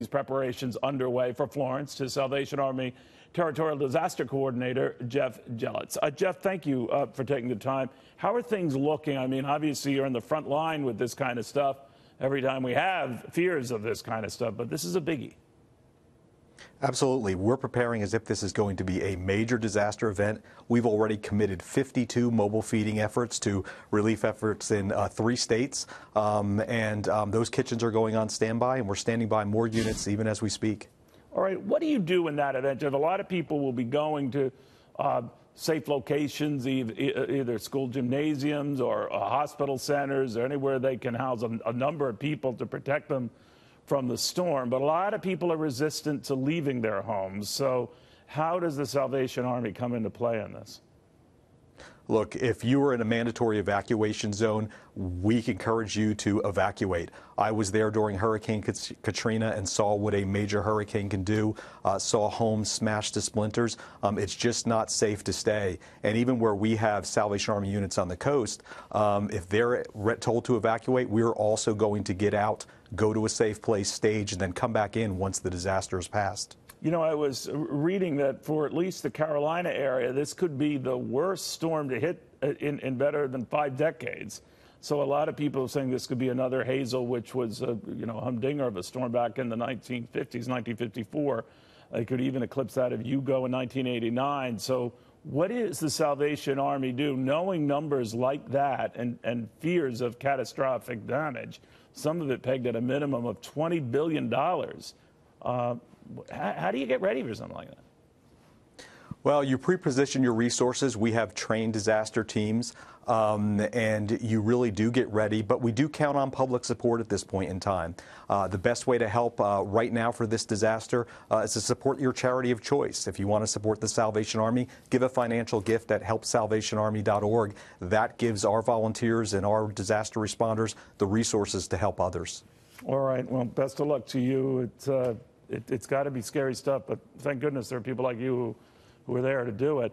Preparations underway for Florence to Salvation Army Territorial Disaster Coordinator Jeff Jellets. Jeff, thank you for taking the time. How are things looking? I mean, obviously you're in the front line with this kind of stuff every time we have fears of this kind of stuff, but this is a biggie. Absolutely. We're preparing as if this is going to be a major disaster event. We've already committed 52 mobile feeding efforts to relief efforts in 3 states. Those kitchens are going on standby, and we're standing by more units even as we speak. All right. What do you do in that event? If a lot of people will be going to safe locations, either school gymnasiums or hospital centers or anywhere they can house a number of people to protect them from the storm, but a lot of people are resistant to leaving their homes. So how does the Salvation Army come into play in this? Look, if you were in a mandatory evacuation zone, we encourage you to evacuate. I was there during Hurricane Katrina and saw what a major hurricane can do, saw homes smashed to splinters. It's just not safe to stay. And even where we have Salvation Army units on the coast, if they're told to evacuate, we're also going to get out, go to a safe place, stage, and then come back in once the disaster is passed. You know, I was reading that for at least the Carolina area, this could be the worst storm to hit in better than 5 decades. So a lot of people are saying this could be another Hazel, which was a humdinger of a storm back in the 1950s, 1954. It could even eclipse that of Hugo in 1989. So what does the Salvation Army do, knowing numbers like that and fears of catastrophic damage, some of it pegged at a minimum of $20 billion? How do you get ready for something like that? Well, you pre-position your resources. We have trained disaster teams, and you really do get ready, but we do count on public support at this point in time. The best way to help right now for this disaster is to support your charity of choice. If you want to support the Salvation Army, give a financial gift at helpsalvationarmy.org. That gives our volunteers and our disaster responders the resources to help others. All right. Well, best of luck to you. It's got to be scary stuff, but thank goodness there are people like you who are there to do it.